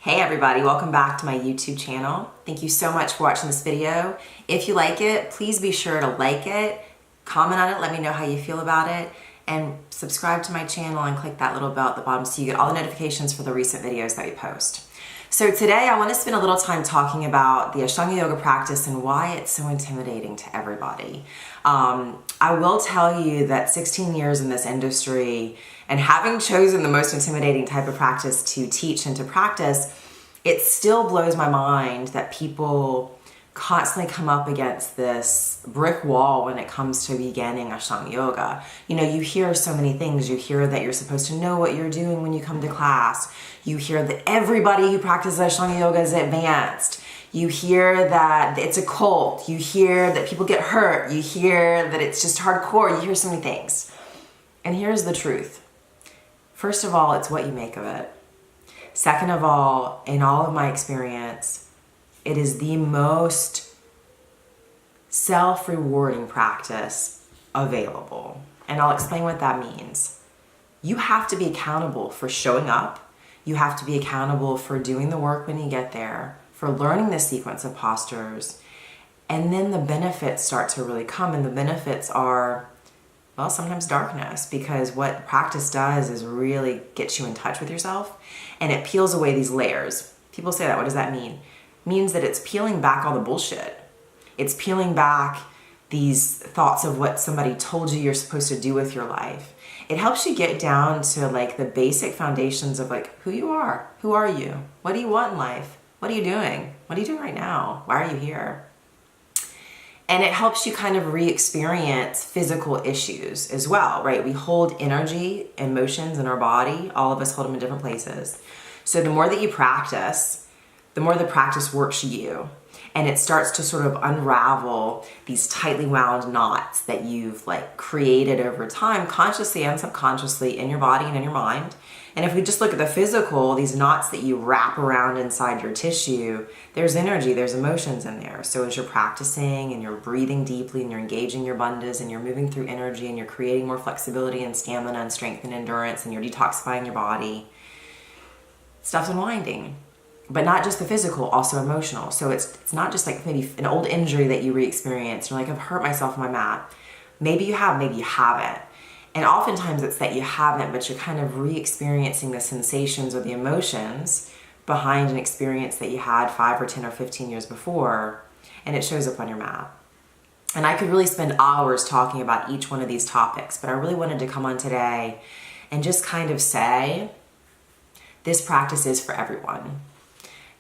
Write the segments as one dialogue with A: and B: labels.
A: Hey everybody, welcome back to my YouTube channel. Thank you so much for watching this video. If you like it, please be sure to like it, comment on it, let me know how you feel about it, and subscribe to my channel and click that little bell at the bottom so you get all the notifications for the recent videos that we post. So today I want to spend a little time talking about the Ashtanga Yoga practice and why it's so intimidating to everybody. I will tell you that 16 years in this industry and having chosen the most intimidating type of practice to teach and to practice, it still blows my mind that people constantly come up against this brick wall when it comes to beginning Ashtanga Yoga. You know, you hear so many things. You hear that you're supposed to know what you're doing when you come to class. You hear that everybody who practices Ashtanga Yoga is advanced. You hear that it's a cult. You hear that people get hurt. You hear that it's just hardcore. You hear so many things. And here's the truth. First of all, it's what you make of it. Second of all, in all of my experience, it is the most self-rewarding practice available. And I'll explain what that means. You have to be accountable for showing up. You have to be accountable for doing the work when you get there, for learning the sequence of postures. And then the benefits start to really come. And the benefits are, well, sometimes darkness, because what practice does is really get you in touch with yourself and it peels away these layers. People say that, what does that mean? It means that it's peeling back all the bullshit. It's peeling back these thoughts of what somebody told you you're supposed to do with your life. It helps you get down to like the basic foundations of like who you are. Who are you? What do you want in life? What are you doing? What are you doing right now? Why are you here? And it helps you kind of re-experience physical issues as well, right? We hold energy, emotions in our body. All of us hold them in different places. So the more that you practice, the more the practice works you. And it starts to sort of unravel these tightly wound knots that you've like created over time, consciously and subconsciously in your body and in your mind. And if we just look at the physical, these knots that you wrap around inside your tissue, there's energy, there's emotions in there. So as you're practicing and you're breathing deeply and you're engaging your bandhas and you're moving through energy and you're creating more flexibility and stamina and strength and endurance and you're detoxifying your body, stuff's unwinding. But not just the physical, also emotional. So it's not just like maybe an old injury that you re-experience. You're like, I've hurt myself on my mat. Maybe you have, maybe you haven't. And oftentimes it's that you haven't, but you're kind of re-experiencing the sensations or the emotions behind an experience that you had 5 or 10 or 15 years before, and it shows up on your mat. And I could really spend hours talking about each one of these topics, but I really wanted to come on today and just kind of say, this practice is for everyone.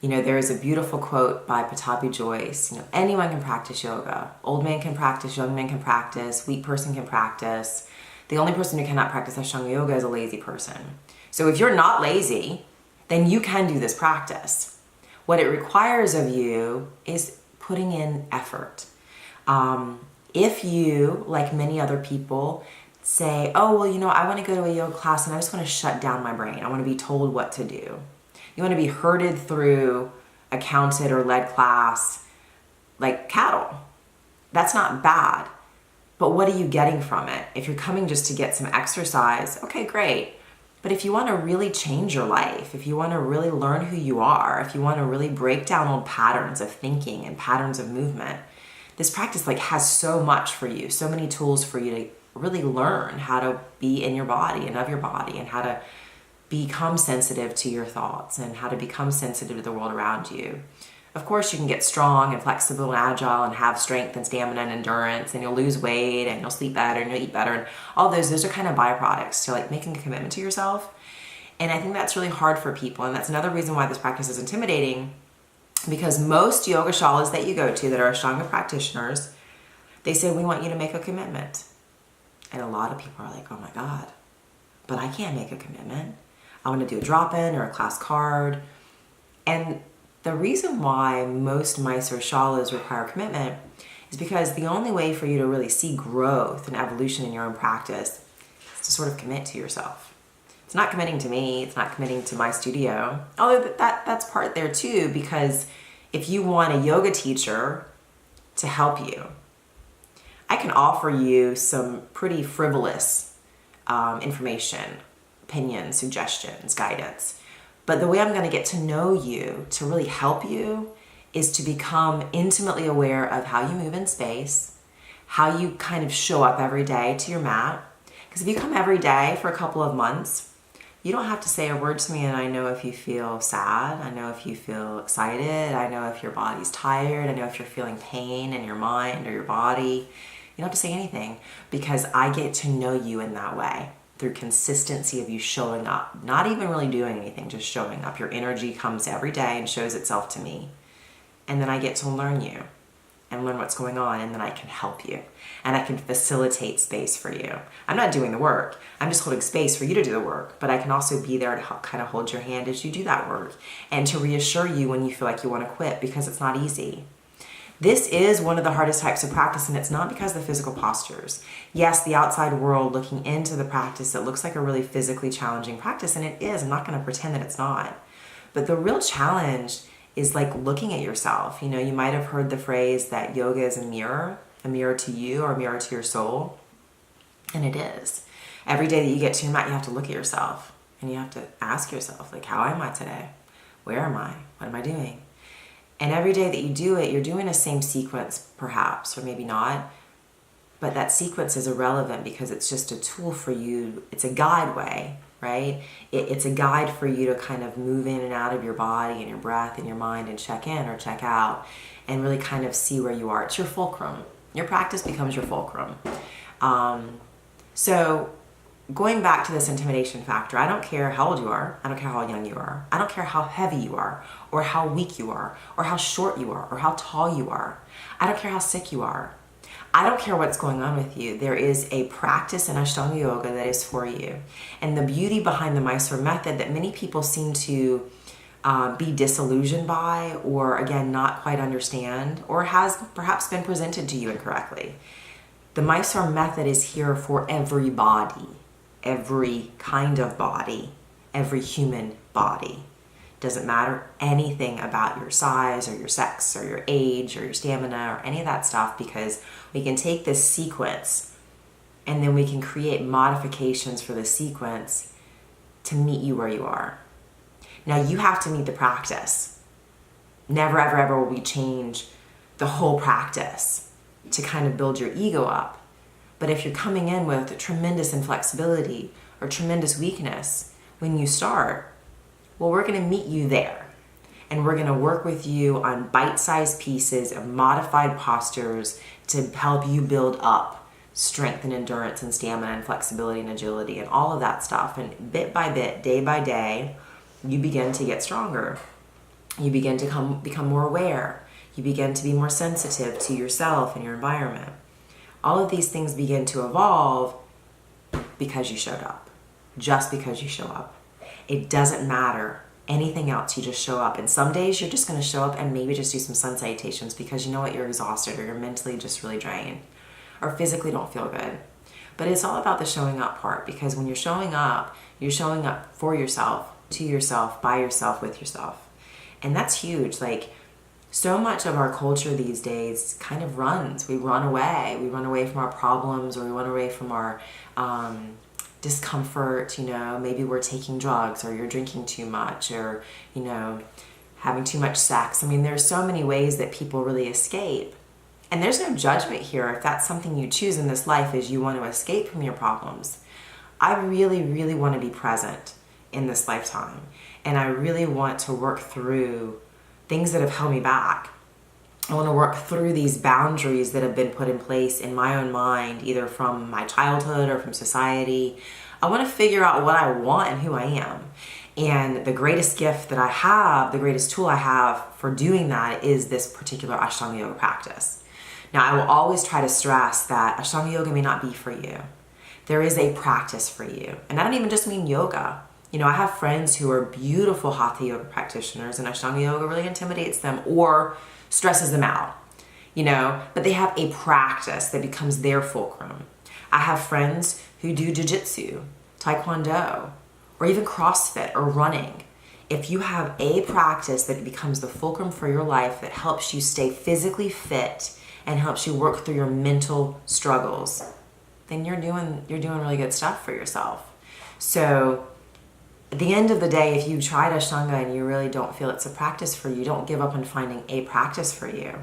A: You know, there is a beautiful quote by Pattabhi Jois, you know, anyone can practice yoga. Old man can practice, young man can practice, weak person can practice. The only person who cannot practice Ashtanga Yoga is a lazy person. So if you're not lazy, then you can do this practice. What it requires of you is putting in effort. If you, like many other people, say, oh, well, you know, I want to go to a yoga class and I just want to shut down my brain. I want to be told what to do. You want to be herded through a counted or led class like cattle. That's not bad. But what are you getting from it? If you're coming just to get some exercise, okay, great. But if you want to really change your life, if you want to really learn who you are, if you want to really break down old patterns of thinking and patterns of movement, this practice like has so much for you, so many tools for you to really learn how to be in your body and of your body and how to become sensitive to your thoughts and how to become sensitive to the world around you. Of course, you can get strong and flexible and agile and have strength and stamina and endurance, and you'll lose weight and you'll sleep better and you'll eat better, and all those are kind of byproducts to like making a commitment to yourself. And I think that's really hard for people, and that's another reason why this practice is intimidating, because most yoga shalas that you go to that are Ashtanga practitioners, they say, we want you to make a commitment. And a lot of people are like, oh my God, but I can't make a commitment. I want to do a drop-in or a class card. And the reason why most Mysore shalas require commitment is because the only way for you to really see growth and evolution in your own practice is to sort of commit to yourself. It's not committing to me, it's not committing to my studio, although that's part there too, because if you want a yoga teacher to help you, I can offer you some pretty frivolous information, opinions, suggestions, guidance. But the way I'm going to get to know you, to really help you, is to become intimately aware of how you move in space, how you kind of show up every day to your mat. Because if you come every day for a couple of months, you don't have to say a word to me and I know if you feel sad, I know if you feel excited, I know if your body's tired, I know if you're feeling pain in your mind or your body. You don't have to say anything because I get to know you in that way through consistency of you showing up, not even really doing anything, just showing up. Your energy comes every day and shows itself to me. And then I get to learn you and learn what's going on, and then I can help you and I can facilitate space for you. I'm not doing the work. I'm just holding space for you to do the work, but I can also be there to help, kind of hold your hand as you do that work and to reassure you when you feel like you want to quit, because it's not easy. This is one of the hardest types of practice, and it's not because of the physical postures. Yes, the outside world looking into the practice, it looks like a really physically challenging practice, and it is. I'm not going to pretend that it's not. But the real challenge is like looking at yourself. You know, you might have heard the phrase that yoga is a mirror to you or a mirror to your soul. And it is. Every day that you get to your mat, you have to look at yourself and you have to ask yourself, like, how am I today? Where am I? What am I doing? And every day that you do it, you're doing the same sequence perhaps, or maybe not. But that sequence is irrelevant because it's just a tool for you. It's a guide way, right? It's a guide for you to kind of move in and out of your body and your breath and your mind and check in or check out and really kind of see where you are. It's your fulcrum. Your practice becomes your fulcrum. So going back to this intimidation factor, I don't care how old you are. I don't care how young you are. I don't care how heavy you are or how weak you are or how short you are or how tall you are. I don't care how sick you are. I don't care what's going on with you. There is a practice in Ashtanga Yoga that is for you. And the beauty behind the Mysore method that many people seem to be disillusioned by, or again, not quite understand, or has perhaps been presented to you incorrectly. The Mysore method is here for every body, every kind of body, every human body. Doesn't matter anything about your size or your sex or your age or your stamina or any of that stuff, because we can take this sequence and then we can create modifications for the sequence to meet you where you are. Now you have to meet the practice. Never, ever, ever will we change the whole practice to kind of build your ego up. But if you're coming in with tremendous inflexibility or tremendous weakness when you start, well, we're going to meet you there. And we're going to work with you on bite-sized pieces of modified postures to help you build up strength and endurance and stamina and flexibility and agility and all of that stuff. And bit by bit, day by day, you begin to get stronger. You begin to become more aware. You begin to be more sensitive to yourself and your environment. All of these things begin to evolve because you showed up. Just because you show up. It doesn't matter anything else, you just show up. And some days you're just going to show up and maybe just do some sun salutations because you know what, you're exhausted or you're mentally just really drained or physically don't feel good. But it's all about the showing up part, because when you're showing up for yourself, to yourself, by yourself, with yourself. And that's huge. Like, so much of our culture these days kind of runs. We run away. We run away from our problems, or we run away from our discomfort. You know, maybe we're taking drugs, or you're drinking too much, or, you know, having too much sex. I mean, there's so many ways that people really escape. And there's no judgment here if that's something you choose in this life, is you want to escape from your problems. I really, really want to be present in this lifetime. And I really want to work through things that have held me back. I want to work through these boundaries that have been put in place in my own mind, either from my childhood or from society. I want to figure out what I want and who I am. And the greatest gift that I have, the greatest tool I have for doing that is this particular Ashtanga Yoga practice. Now, I will always try to stress that Ashtanga Yoga may not be for you. There is a practice for you. And I don't even just mean yoga. You know, I have friends who are beautiful Hatha Yoga practitioners, and Ashtanga Yoga really intimidates them or stresses them out, you know, but they have a practice that becomes their fulcrum. I have friends who do jiu-jitsu, taekwondo, or even CrossFit or running. If you have a practice that becomes the fulcrum for your life that helps you stay physically fit and helps you work through your mental struggles, then you're doing really good stuff for yourself. So at the end of the day, if you tried Ashtanga and you really don't feel it's a practice for you, don't give up on finding a practice for you.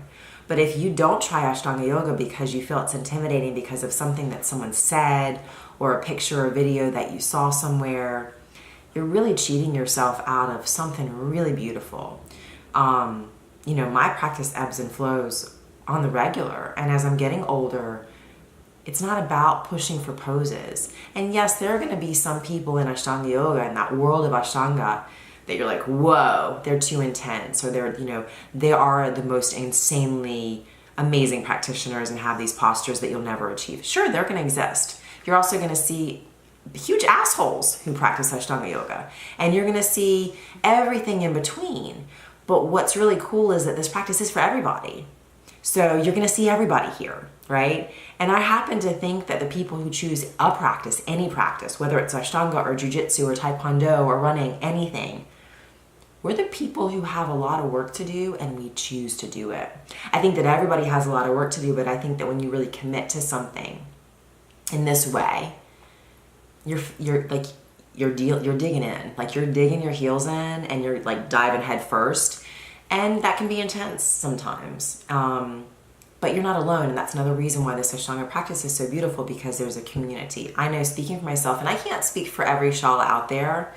A: But if you don't try Ashtanga Yoga because you feel it's intimidating because of something that someone said or a picture or video that you saw somewhere, you're really cheating yourself out of something really beautiful. My practice ebbs and flows on the regular. And as I'm getting older, it's not about pushing for poses. And yes, there are going to be some people in Ashtanga Yoga, in that world of Ashtanga, that you're like, whoa, they're too intense, or they are the most insanely amazing practitioners and have these postures that you'll never achieve. Sure, they're going to exist. You're also going to see huge assholes who practice Ashtanga Yoga, and you're going to see everything in between. But what's really cool is that this practice is for everybody. So you're going to see everybody here, right? And I happen to think that the people who choose a practice, any practice, whether it's Ashtanga or Jiu-Jitsu or Taekwondo or running, anything, we're the people who have a lot of work to do and we choose to do it. I think that everybody has a lot of work to do, but I think that when you really commit to something in this way, you're digging in, like you're digging your heels in and you're like diving head first. And that can be intense sometimes. But you're not alone, and that's another reason why this Ashtanga practice is so beautiful, because there's a community. I know, speaking for myself, and I can't speak for every shala out there,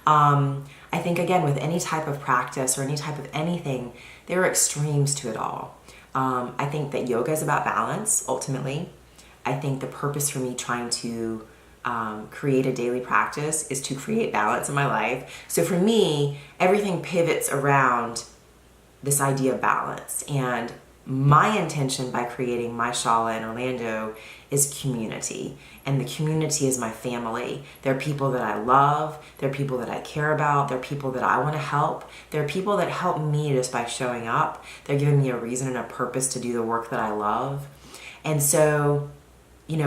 A: I think, again, with any type of practice or any type of anything, there are extremes to it all. I think that yoga is about balance, ultimately. I think the purpose for me trying to create a daily practice is to create balance in my life. So for me, everything pivots around this idea of balance. And my intention by creating my shala in Orlando is community. And the community is my family. There are people that I love. There are people that I care about. There are people that I want to help. There are people that help me just by showing up. They're giving me a reason and a purpose to do the work that I love. And so,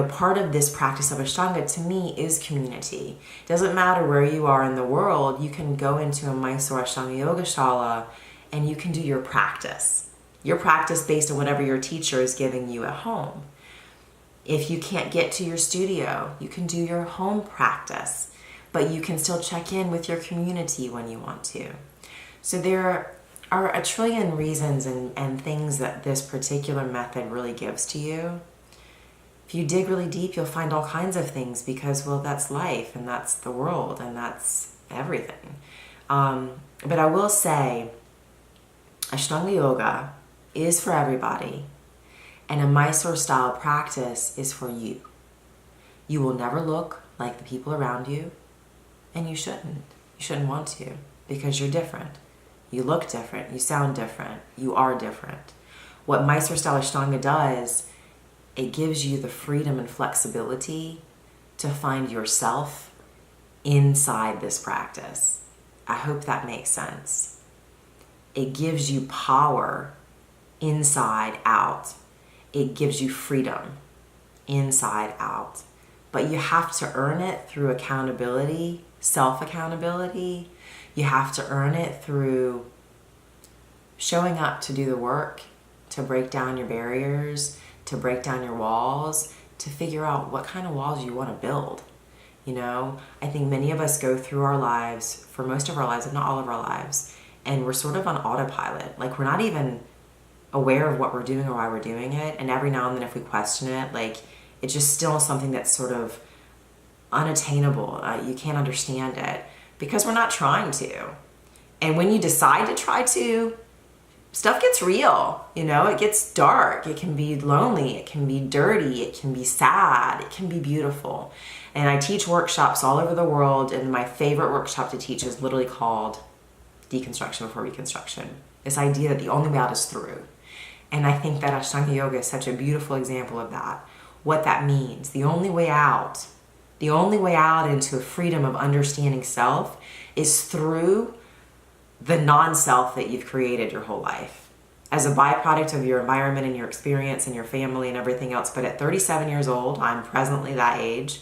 A: part of this practice of Ashtanga to me is community. It doesn't matter where you are in the world. You can go into a Mysore Ashtanga Yoga Shala and you can do your practice based on whatever your teacher is giving you at home. If you can't get to your studio, you can do your home practice, but you can still check in with your community when you want to. So there are a trillion reasons and things that this particular method really gives to you. If you dig really deep, you'll find all kinds of things because, well, that's life and that's the world and that's everything. But I will say, Ashtanga Yoga is for everybody, and a Mysore style practice is for you. You will never look like the people around you, and you shouldn't. You shouldn't want to, because you're different. You look different, you sound different, you are different. What Mysore style Ashtanga does, it gives you the freedom and flexibility to find yourself inside this practice. I hope that makes sense. It gives you power inside out. It gives you freedom inside out. But you have to earn it through accountability, self-accountability. You have to earn it through showing up to do the work, to break down your barriers, to break down your walls, to figure out what kind of walls you want to build. I think many of us go through our lives, for most of our lives, if not all of our lives, and we're sort of on autopilot. Like, we're not even aware of what we're doing or why we're doing it. And every now and then if we question it, it's just still something that's sort of unattainable. You can't understand it because we're not trying to. And when you decide to try to, stuff gets real. It gets dark. It can be lonely. It can be dirty. It can be sad. It can be beautiful. And I teach workshops all over the world. And my favorite workshop to teach is literally called Deconstruction Before Reconstruction. This idea that the only way out is through. And I think that Ashtanga Yoga is such a beautiful example of that. What that means. The only way out into a freedom of understanding self is through the non-self that you've created your whole life as a byproduct of your environment and your experience and your family and everything else. But at 37 years old, I'm presently that age,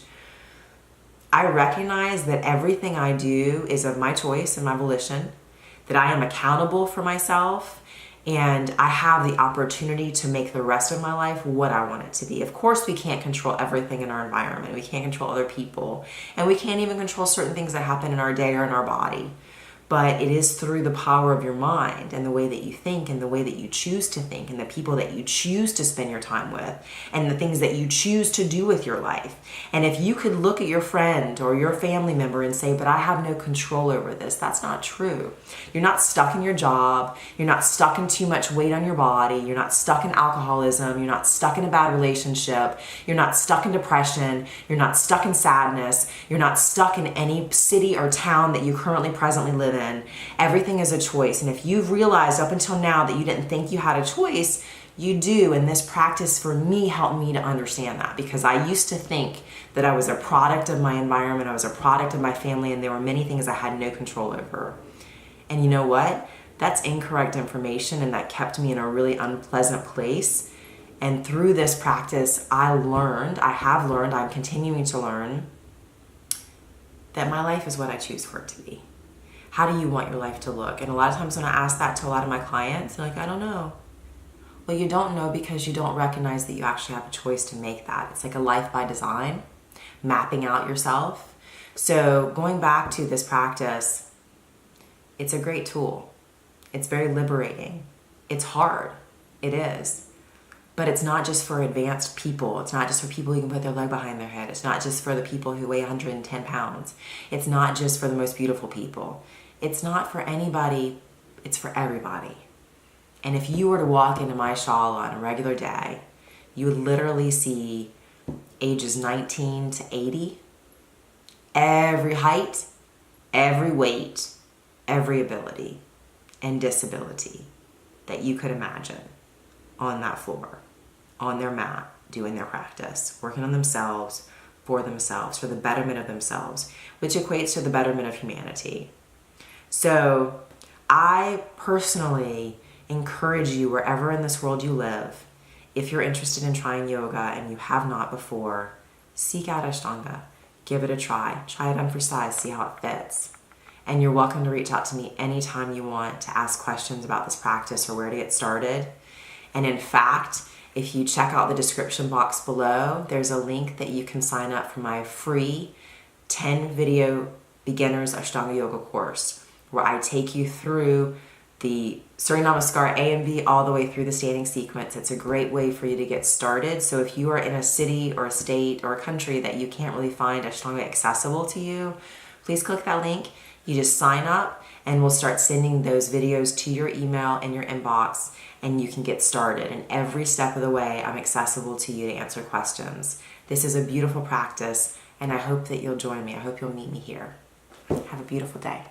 A: I recognize that everything I do is of my choice and my volition, that I am accountable for myself, And I have the opportunity to make the rest of my life what I want it to be. Of course, we can't control everything in our environment. We can't control other people. And we can't even control certain things that happen in our day or in our body. But it is through the power of your mind and the way that you think and the way that you choose to think and the people that you choose to spend your time with and the things that you choose to do with your life. And if you could look at your friend or your family member and say, but I have no control over this, that's not true. You're not stuck in your job. You're not stuck in too much weight on your body. You're not stuck in alcoholism. You're not stuck in a bad relationship. You're not stuck in depression. You're not stuck in sadness. You're not stuck in any city or town that you currently presently live in. Everything is a choice. And if you've realized up until now that you didn't think you had a choice, you do. And this practice for me helped me to understand that, because I used to think that I was a product of my environment, I was a product of my family, and there were many things I had no control over. And you know what? That's incorrect information, and that kept me in a really unpleasant place. And through this practice, I'm continuing to learn that my life is what I choose for it to be. How do you want your life to look? And a lot of times when I ask that to a lot of my clients, they're like, I don't know. Well, you don't know because you don't recognize that you actually have a choice to make that. It's like a life by design, mapping out yourself. So going back to this practice, it's a great tool. It's very liberating. It's hard. It is. But it's not just for advanced people. It's not just for people who can put their leg behind their head. It's not just for the people who weigh 110 pounds. It's not just for the most beautiful people. It's not for anybody. It's for everybody. And if you were to walk into my shala on a regular day, you would literally see ages 19 to 80, every height, every weight, every ability and disability that you could imagine on that floor, on their mat, doing their practice, working on themselves, for the betterment of themselves, which equates to the betterment of humanity. So I personally encourage you, wherever in this world you live, if you're interested in trying yoga and you have not before, seek out Ashtanga. Give it a try. Try it on for size, see how it fits. And you're welcome to reach out to me anytime you want to ask questions about this practice or where to get started. And in fact, if you check out the description box below, there's a link that you can sign up for my free 10-video beginners Ashtanga Yoga course, where I take you through the Surya Namaskar A and B all the way through the standing sequence. It's a great way for you to get started. So if you are in a city or a state or a country that you can't really find Ashtanga accessible to you, please click that link. You just sign up and we'll start sending those videos to your email and your inbox, and you can get started. And every step of the way, I'm accessible to you to answer questions. This is a beautiful practice, and I hope that you'll join me. I hope you'll meet me here. Have a beautiful day.